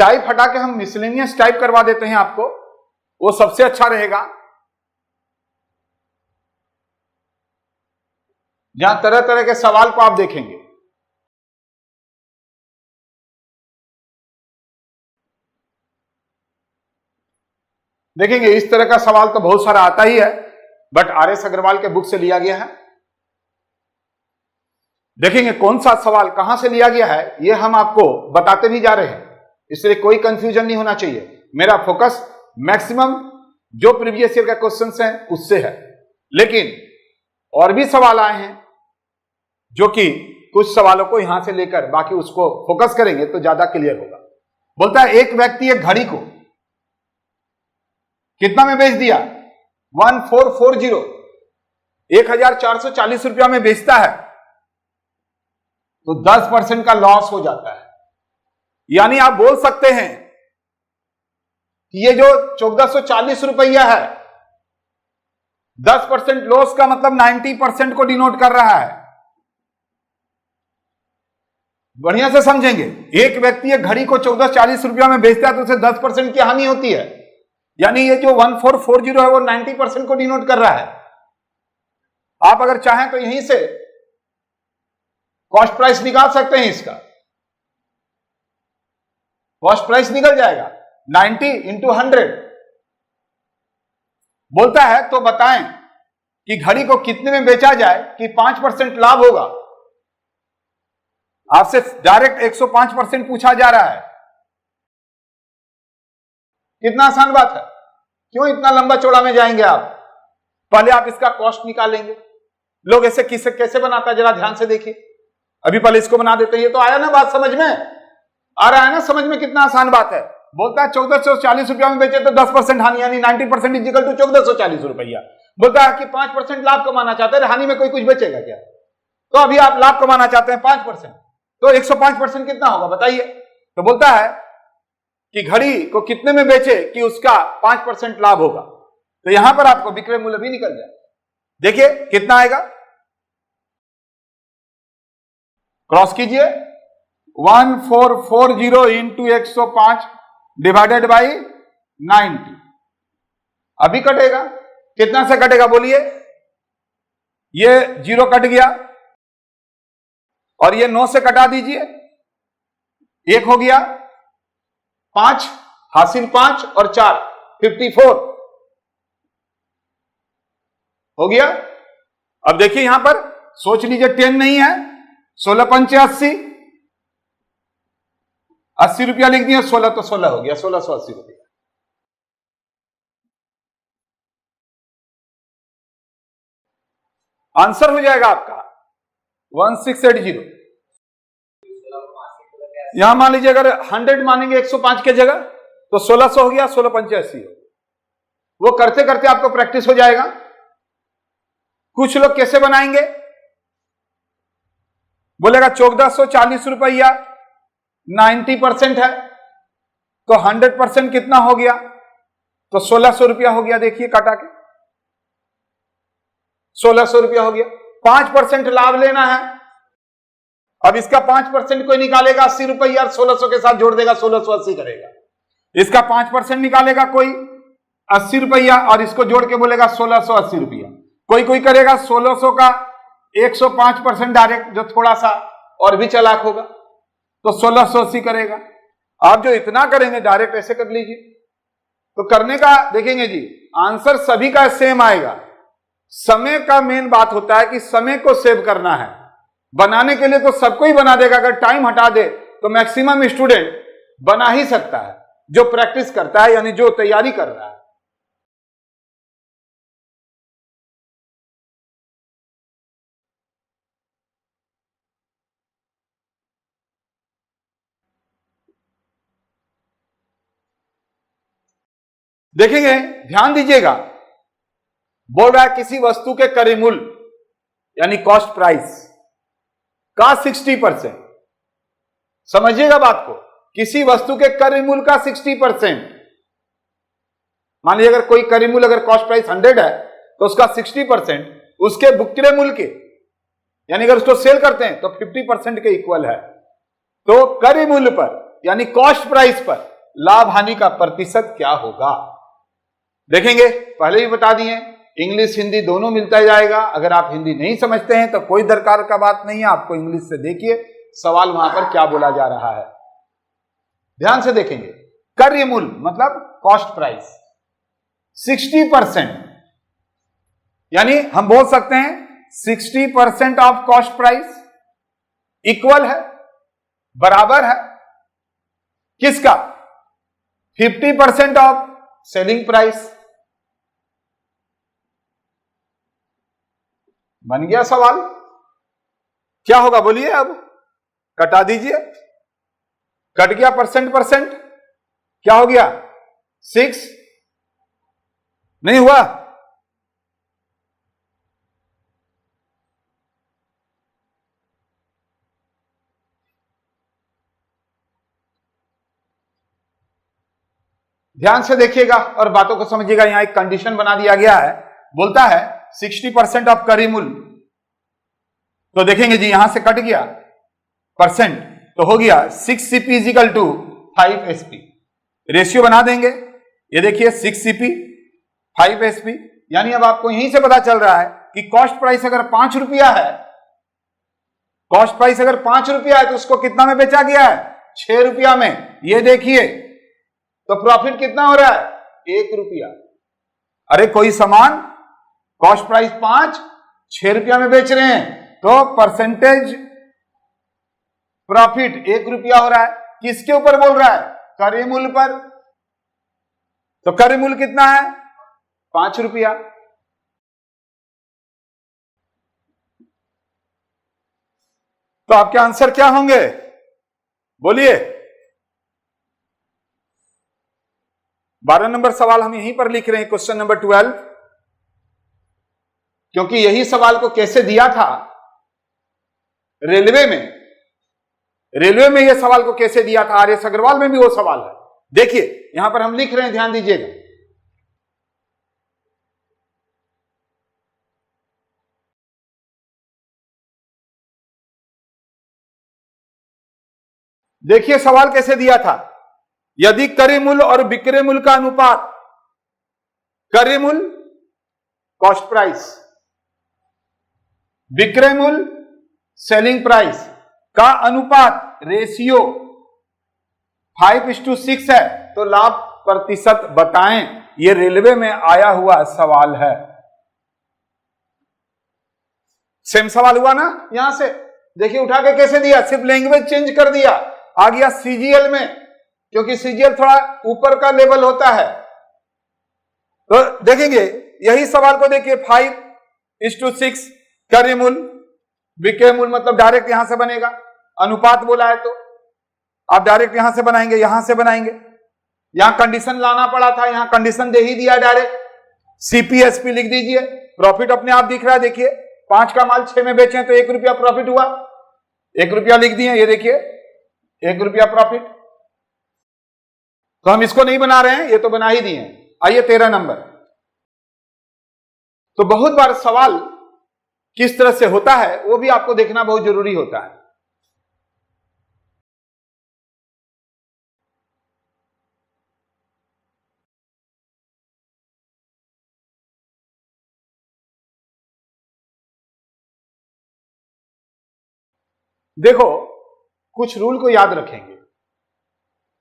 Type हटा के हम मिसलेनियस टाइप करवा देते हैं आपको, वो सबसे अच्छा रहेगा, जहां तरह तरह के सवाल को आप देखेंगे। देखेंगे इस तरह का सवाल तो बहुत सारा आता ही है, बट आर.एस. अग्रवाल के बुक से लिया गया है। देखेंगे कौन सा सवाल कहां से लिया गया है, ये हम आपको बताते भी जा रहे हैं, इसलिए कोई कंफ्यूजन नहीं होना चाहिए। मेरा फोकस मैक्सिमम जो प्रीवियस ईयर का क्वेश्चंस हैं उससे है, लेकिन और भी सवाल आए हैं जो कि कुछ सवालों को यहां से लेकर बाकी उसको फोकस करेंगे तो ज्यादा क्लियर होगा। बोलता है एक व्यक्ति एक घड़ी को कितना में बेच दिया, 1440, 1440 रुपया में बेचता है, तो 10% का लॉस हो जाता है। यानी आप बोल सकते हैं कि ये जो 1440 रुपया है, 10% लॉस का मतलब 90% को डिनोट कर रहा है। बढ़िया से समझेंगे, एक व्यक्ति एक घड़ी को 1440 रुपया में बेचता है तो उसे 10% की हानि होती है, यानी ये जो 1440 है वो 90% को डिनोट कर रहा है। आप अगर चाहें तो यहीं से कॉस्ट प्राइस निकाल सकते हैं, इसका कॉस्ट प्राइस निकल जाएगा 90 इंटू 100। बोलता है तो बताएं कि घड़ी को कितने में बेचा जाए कि 5% लाभ होगा। आपसे डायरेक्ट 105% पूछा जा रहा है। कितना आसान बात है, क्यों इतना लंबा चौड़ा में जाएंगे आप? पहले आप इसका कॉस्ट निकालेंगे। लोग ऐसे किसे कैसे बनाता है जरा ध्यान से देखिए। अभी पहले इसको बना देते हैं, ये तो आया ना बात समझ में, आ रहा है ना समझ में, कितना आसान बात है। बोलता है 1440 रुपया में बेचे तो 10% हानि, यानी 90% इज इक्वल टू 1440 रुपया। बोलता है कि 5% लाभ कमाना चाहते हैं, हानि में कोई कुछ बेचेगा क्या? तो अभी आप लाभ कमाना चाहते हैं 5%, तो 105% कितना होगा बताइए? तो बोलता है कि घड़ी को कितने में बेचे कि उसका 5% लाभ होगा। तो यहां पर आपको विक्रय मूल्य भी निकल जाए। देखिए कितना आएगा, क्रॉस कीजिए, 1440 इंटू 105 डिवाइडेड बाई 90। अभी कटेगा, कितना से कटेगा बोलिए? ये 0 कट गया और ये 9 से कटा दीजिए, 1 हो गया, 5 हासिल 5 और 4 54 हो गया। अब देखिए यहां पर सोच लीजिए 10 नहीं है, 16 पंचे 80 रुपया लिख दिया, 16 तो 16 हो गया, 1680 रुपया। आंसर हो जाएगा आपका 1680। यहां मान लीजिए अगर 100 मानेंगे 105 के जगह तो 1600 हो गया, 16 पंचे 80। वो करते करते आपको प्रैक्टिस हो जाएगा। कुछ लोग कैसे बनाएंगे, बोलेगा 1440 रुपया 90% है तो 100% कितना हो गया, तो 1600 रुपया हो गया। देखिए काटा के 1600 रुपया हो गया। 5% लाभ लेना है, अब इसका 5% कोई निकालेगा 80 रुपया और 1600 के साथ जोड़ देगा 1680 करेगा। इसका 5% निकालेगा कोई 80 रुपया और इसको जोड़ के बोलेगा 1680 रुपया। कोई करेगा 1600 का 105% डायरेक्ट, जो थोड़ा सा और भी चालाक होगा तो 1680 करेगा। आप जो इतना करेंगे डायरेक्ट ऐसे कर लीजिए, तो करने का देखेंगे जी आंसर सभी का सेम आएगा। समय का मेन बात होता है कि समय को सेव करना है। बनाने के लिए तो सबको ही बना देगा, अगर टाइम हटा दे तो मैक्सिमम स्टूडेंट बना ही सकता है जो प्रैक्टिस करता है, यानी जो तैयारी कर रहा है। देखेंगे, ध्यान दीजिएगा, बोल रहा है किसी वस्तु के क्रय मूल्य यानी कॉस्ट प्राइस का 60%। समझिएगा बात को, किसी वस्तु के क्रय मूल्य का 60%। मान लीजिए अगर कोई क्रय मूल्य अगर कॉस्ट प्राइस 100 है तो उसका 60% उसके विक्रय मूल्य के, यानी अगर उसको सेल करते हैं तो 50% के इक्वल है। तो क्रय मूल्य पर यानी कॉस्ट प्राइस पर लाभ हानि का प्रतिशत क्या होगा। देखेंगे, पहले ही बता दिए, इंग्लिश हिंदी दोनों मिलता जाएगा। अगर आप हिंदी नहीं समझते हैं तो कोई दरकार का बात नहीं है, आपको इंग्लिश से देखिए सवाल वहां पर क्या बोला जा रहा है। ध्यान से देखेंगे, कार्य मूल्य मतलब कॉस्ट प्राइस 60%, यानी हम बोल सकते हैं 60% ऑफ कॉस्ट प्राइस इक्वल है, बराबर है किसका, 50% ऑफ सेलिंग प्राइस। बन गया सवाल, क्या होगा बोलिए, अब कटा दीजिए, कट गया परसेंट, क्या हो गया 6, नहीं हुआ, ध्यान से देखिएगा और बातों को समझिएगा। यहां एक कंडीशन बना दिया गया है, बोलता है 60% ऑफ क्रय मूल्य, तो देखेंगे जी यहां से कट गया परसेंट, तो हो गया 6CP is equal to 5SP, ratio बना देंगे। ये देखिए 6CP 5SP, यानी अब आपको यहीं से पता चल रहा है कि कॉस्ट प्राइस अगर 5 रुपया है, कॉस्ट प्राइस अगर 5 रुपया है तो उसको कितना में बेचा गया है, 6 रुपया में। ये देखिए तो प्रॉफिट कितना हो रहा है, 1 रुपया। अरे कोई सामान कॉस्ट प्राइस 5, 6 रुपया में बेच रहे हैं तो परसेंटेज प्रॉफिट 1 रुपया हो रहा है। किसके ऊपर बोल रहा है, क्रय मूल्य पर। तो क्रय मूल्य कितना है, 5 रुपया। तो आपके आंसर क्या होंगे बोलिए। 12 नंबर सवाल हम यहीं पर लिख रहे हैं, क्वेश्चन नंबर 12, क्योंकि यही सवाल को कैसे दिया था रेलवे में यह सवाल को कैसे दिया था, आरएस अग्रवाल में भी वो सवाल है। देखिए यहां पर हम लिख रहे हैं, ध्यान दीजिएगा। देखिए सवाल कैसे दिया था, यदि क्रय मूल्य और विक्रय मूल्य का अनुपात, क्रय मूल्य कॉस्ट प्राइस, विक्रय मूल्य सेलिंग प्राइस का अनुपात रेशियो 5:6 है, तो लाभ प्रतिशत बताएं। यह रेलवे में आया हुआ सवाल है। सेम सवाल हुआ ना, यहां से देखिए उठा के कैसे दिया, सिर्फ लैंग्वेज चेंज कर दिया, आ गया सीजीएल में, क्योंकि सीजीएल थोड़ा ऊपर का लेवल होता है। तो देखेंगे यही सवाल को देखिए, 5:6 क्रय मूल्य विक्रय मूल्य, मतलब डायरेक्ट यहां से बनेगा, अनुपात बोला है तो आप डायरेक्ट यहां से बनाएंगे, यहां से बनाएंगे। यहां कंडीशन लाना पड़ा था, यहां कंडीशन दे ही दिया, डायरेक्ट CPSP लिख दीजिए। प्रॉफिट अपने आप दिख रहा है, देखिए 5 का माल 6 में बेचे तो 1 रुपया प्रॉफिट हुआ, 1 रुपया लिख दिए, ये देखिए 1 रुपया प्रॉफिट। तो हम इसको नहीं बना रहे हैं, ये तो बना ही दिए। आइए 13 नंबर। तो बहुत बार सवाल किस तरह से होता है वो भी आपको देखना बहुत जरूरी होता है। देखो कुछ रूल को याद रखेंगे,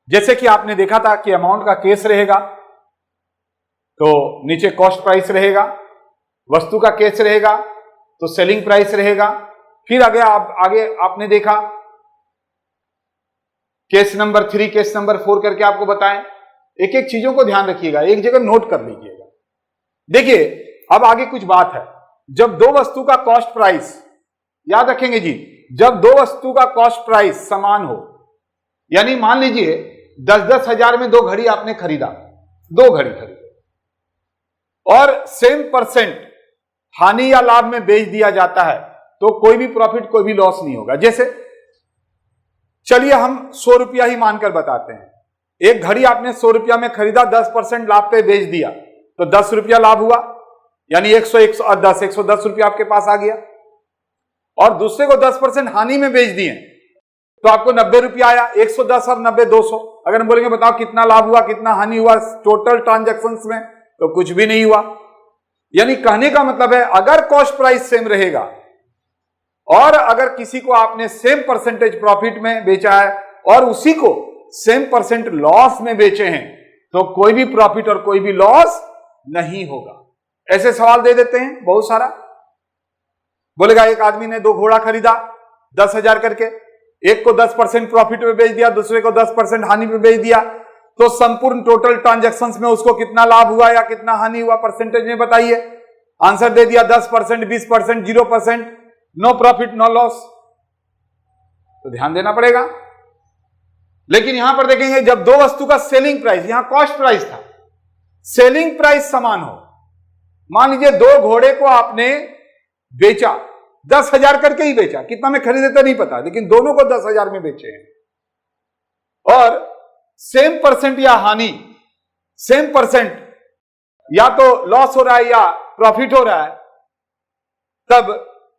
जैसे कि आपने देखा था कि अमाउंट का केस रहेगा तो नीचे कॉस्ट प्राइस रहेगा, वस्तु का केस रहेगा तो सेलिंग प्राइस रहेगा। फिर आगे आपने देखा केस नंबर 3, केस नंबर 4 करके आपको बताएं। एक एक चीजों को ध्यान रखिएगा, एक जगह नोट कर लीजिएगा। देखिए अब आगे कुछ बात है, जब दो वस्तु का कॉस्ट प्राइस, याद रखेंगे जी, जब दो वस्तु का कॉस्ट प्राइस समान हो, यानी मान लीजिए 10-10 हजार में 2 घड़ी आपने खरीदा, 2 घड़ी खरीदे और सेम परसेंट हानि या लाभ में बेच दिया जाता है, तो कोई भी प्रॉफिट कोई भी लॉस नहीं होगा। जैसे चलिए हम 100 रुपया ही मानकर बताते हैं, एक घड़ी आपने 100 रुपया में खरीदा, 10% लाभ पे बेच दिया तो 10 रुपया लाभ हुआ, यानी 110 रुपया आपके पास आ गया। और दूसरे को 10% हानि में बेच दिए तो आपको 90 रुपया आया, 110 और 90 200। अगर हम बोलेंगे बताओ कितना लाभ हुआ कितना हानि हुआ टोटल ट्रांजैक्शंस में, तो कुछ भी नहीं हुआ। यानी कहने का मतलब है अगर कॉस्ट प्राइस सेम रहेगा और अगर किसी को आपने सेम परसेंटेज प्रॉफिट में बेचा है और उसी को सेम परसेंट लॉस में बेचे हैं, तो कोई भी प्रॉफिट और कोई भी लॉस नहीं होगा। ऐसे सवाल दे देते हैं बहुत सारा। बोलेगा एक आदमी ने 2 घोड़ा खरीदा 10,000 करके, एक को 10% प्रॉफिट में बेच दिया, दूसरे को 10% हानि में बेच दिया, तो संपूर्ण टोटल ट्रांजैक्शंस में उसको कितना लाभ हुआ या कितना हानि हुआ परसेंटेज में बताइए। आंसर दे दिया 10%, 20%, 0%, नो प्रॉफिट नो लॉस। तो ध्यान देना पड़ेगा। लेकिन यहां पर देखेंगे जब 2 वस्तु का सेलिंग प्राइस, यहां कॉस्ट प्राइस था, सेलिंग प्राइस समान हो, मान लीजिए 2 घोड़े को आपने बेचा 10,000 करके ही बेचा, कितना में खरीदे तो नहीं पता, लेकिन दोनों को 10,000 में बेचे हैं और सेम परसेंट या हानि, सेम परसेंट या तो लॉस हो रहा है या प्रॉफिट हो रहा है, तब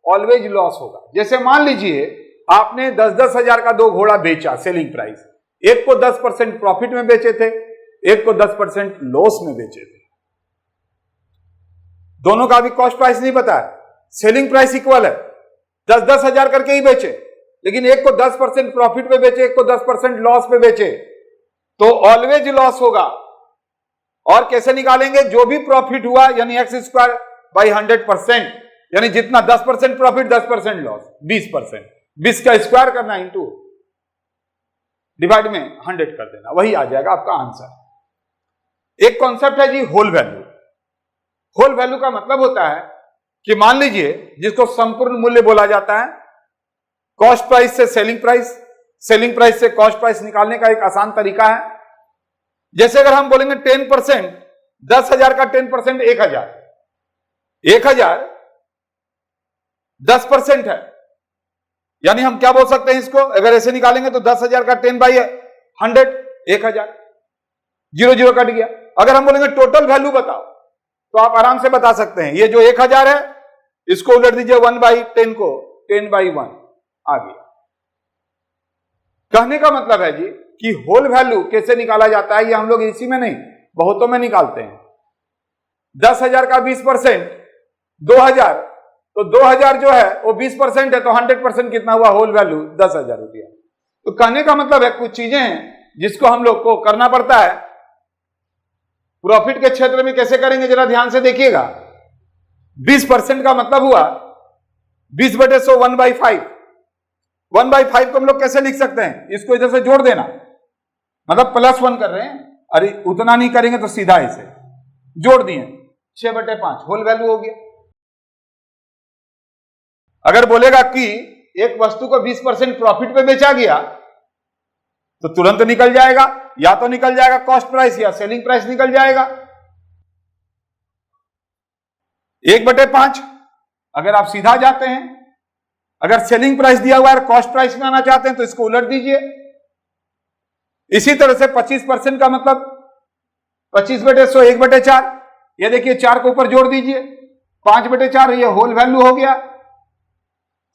ऑलवेज लॉस होगा। जैसे मान लीजिए आपने 10-10 हजार का 2 घोड़ा बेचा सेलिंग प्राइस, एक को 10% प्रॉफिट में बेचे थे, एक को 10% लॉस में बेचे थे, दोनों का भी कॉस्ट प्राइस नहीं पता है, सेलिंग प्राइस इक्वल है, 10-10 हजार करके ही बेचे, लेकिन एक को 10% प्रॉफिट पे बेचे, एक को 10% लॉस पे बेचे, तो ऑलवेज लॉस होगा। और कैसे निकालेंगे? जो भी प्रॉफिट हुआ यानी x² बाई 100%, यानी जितना 10% प्रॉफिट 10% लॉस 20%, 20 का स्क्वायर करना इंटू डिवाइड में 100 कर देना, वही आ जाएगा आपका आंसर। एक कॉन्सेप्ट है जी होल वैल्यू। होल वैल्यू का मतलब होता है कि मान लीजिए जिसको संपूर्ण मूल्य बोला जाता है, कॉस्ट प्राइस से सेलिंग प्राइस, सेलिंग प्राइस से कॉस्ट प्राइस निकालने का एक आसान तरीका है। जैसे अगर हम बोलेंगे 10%, 10,000 का 10% 1,000, 1,000 10% है, यानी हम क्या बोल सकते हैं इसको, अगर ऐसे निकालेंगे तो 10,000 का 10 बाई 100 1,000, 0 कट गया। अगर हम बोलेंगे टोटल वैल्यू बताओ, तो आप आराम से बता सकते हैं, ये जो 1,000 है इसको उलट दीजिए 1/10 को 10/1 आ गया। कहने का मतलब है जी कि होल वैल्यू कैसे निकाला जाता है, ये हम लोग इसी में नहीं बहुतों में निकालते हैं। 10,000 का 20% 2,000, तो 2,000 जो है वो 20% है, तो 100% कितना हुआ होल वैल्यू 10,000 रुपया। तो कहने का मतलब है कुछ चीजें हैं जिसको हम लोग को करना पड़ता है। प्रॉफिट के क्षेत्र में कैसे करेंगे जरा ध्यान से देखिएगा। 20% का मतलब हुआ 20/100 1/5, 1/5 को हम लोग कैसे लिख सकते हैं, इसको इधर से जोड़ देना, मतलब +1 कर रहे हैं, अरे उतना नहीं करेंगे तो सीधा इसे जोड़ दिए 6/5 होल वैल्यू हो गया। अगर बोलेगा कि एक वस्तु को 20% प्रॉफिट पे बेचा गया तो तुरंत निकल जाएगा, या तो निकल जाएगा कॉस्ट प्राइस या सेलिंग प्राइस निकल जाएगा। 1/5 अगर आप सीधा जाते हैं, अगर सेलिंग प्राइस दिया हुआ है कॉस्ट प्राइस में आना चाहते हैं तो इसको उलट दीजिए। इसी तरह से 25% का मतलब 25/100 1/4, ये देखिए 4 को ऊपर जोड़ दीजिए 5/4, ये होल वैल्यू हो गया।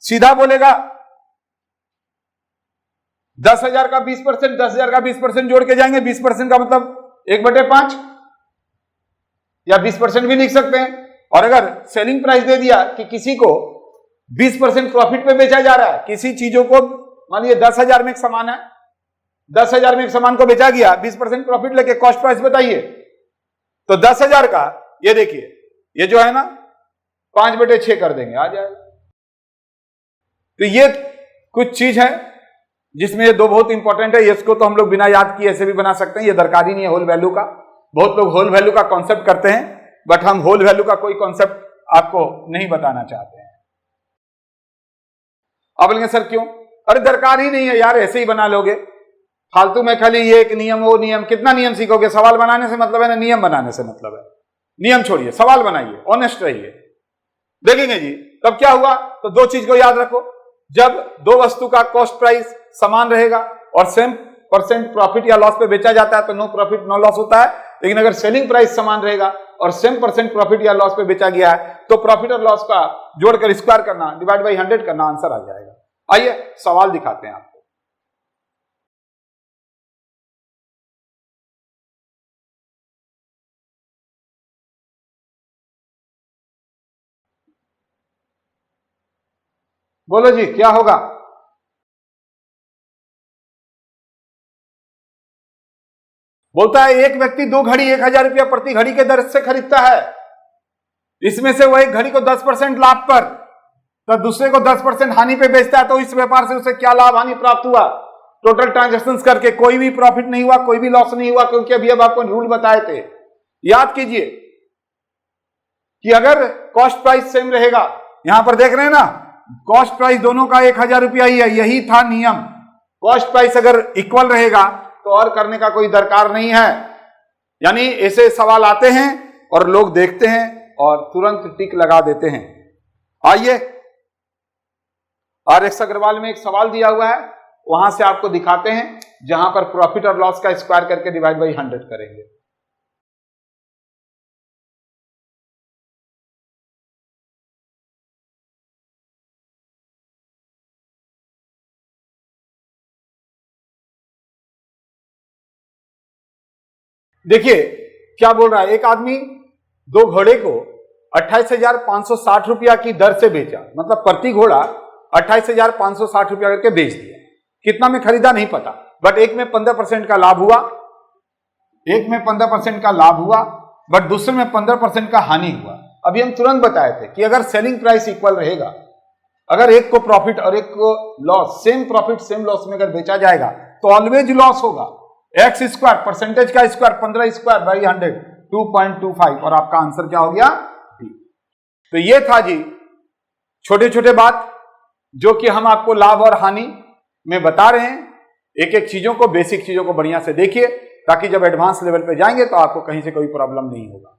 सीधा बोलेगा 10,000 का 20%, 10,000 का 20% जोड़ के जाएंगे, 20% का मतलब 1/5 या 20% भी लिख सकते हैं। और अगर सेलिंग प्राइस दे दिया कि किसी को 20% प्रॉफिट पे बेचा जा रहा है, किसी चीजों को मान लीजिए 10,000 में एक सामान है, 10,000 में एक सामान को बेचा गया, 20% प्रॉफिट लेके कॉस्ट प्राइस बताइए, तो 10,000 का ये देखिए ये जो है ना 5/6 कर देंगे, आ जाएगा। तो ये कुछ चीज है जिसमें ये 2 बहुत इंपॉर्टेंट है, इसको तो हम लोग बिना याद किए ऐसे भी बना सकते हैं, ये दरकार ही नहीं है होल वैल्यू का। बहुत लोग होल वैल्यू का कॉन्सेप्ट करते हैं, बट हम होल वैल्यू का कोई कॉन्सेप्ट आपको नहीं बताना चाहते हैं। आप बोलेंगे सर क्यों? अरे दरकार ही नहीं है यार, ऐसे ही बना लोगे फालतू में, खाली ये एक नियम वो नियम, कितना नियम सीखोगे? सवाल बनाने से मतलब है ना नियम बनाने से मतलब है। नियम छोड़िए, सवाल बनाइए, ऑनेस्ट रहिए। देखेंगे जी तब क्या हुआ, तो 2 चीज को याद रखो, जब 2 वस्तु का कॉस्ट प्राइस समान रहेगा और सेम परसेंट प्रॉफिट या लॉस पे बेचा जाता है तो नो प्रॉफिट नो लॉस होता है। लेकिन अगर सेलिंग प्राइस समान रहेगा और सेम परसेंट प्रॉफिट या लॉस पे बेचा गया है तो प्रॉफिट और लॉस का जोड़कर स्क्वायर करना डिवाइड बाई 100 करना, आंसर आ जाएगा। आइए सवाल दिखाते हैं आपको। बोलो जी क्या होगा? बोलता है एक व्यक्ति 2 घड़ी 1000 रुपया प्रति घड़ी के दर से खरीदता है, इसमें से वो एक घड़ी को 10% लाभ पर तो दूसरे को 10% हानि पे बेचता है, तो इस व्यापार से उसे क्या लाभ हानि प्राप्त हुआ? टोटल ट्रांजैक्शंस करके कोई भी प्रॉफिट नहीं हुआ, कोई भी लॉस नहीं हुआ, क्योंकि अभी अब आपको रूल बताए थे। याद कीजिए कि अगर कॉस्ट प्राइस सेम रहेगा, यहां पर देख रहे हैं ना, कॉस्ट प्राइस दोनों का 1000 रुपया ही है, यही था नियम। कॉस्ट प्राइस अगर इक्वल रहेगा तो और करने का कोई दरकार नहीं है। यानी ऐसे सवाल आते हैं और लोग देखते हैं और तुरंत टिक लगा देते हैं। आइए RX अग्रवाल में एक सवाल दिया हुआ है, वहां से आपको दिखाते हैं, जहां पर प्रॉफिट और लॉस का स्क्वायर करके डिवाइड बाई 100 करेंगे। देखिए क्या बोल रहा है, एक आदमी 2 घोड़े को 28,560 रुपया की दर से बेचा, मतलब प्रति घोड़ा 28,560 रुपया करके बेच दिया। कितना में खरीदा नहीं पता, बट एक में 15% का लाभ हुआ, एक में 15% का लाभ हुआ, बट दूसरे में 15% का हानि हुआ। अभी हम तुरंत बताए थे कि अगर सेलिंग प्राइस इक्वल रहेगा, अगर एक को प्रॉफिट और एक को loss, same profit same loss में अगर बेचा जाएगा तो ऑलवेज लॉस होगा। एक्स स्क्वायर परसेंटेज का स्क्वायर 15 स्क्वायर बाई 100 2.25, और आपका आंसर क्या हो गया? डी। तो ये था जी छोटे छोटे बात जो कि हम आपको लाभ और हानि में बता रहे हैं। एक एक चीजों को, बेसिक चीजों को बढ़िया से देखिए, ताकि जब एडवांस लेवल पे जाएंगे तो आपको कहीं से कोई प्रॉब्लम नहीं होगा।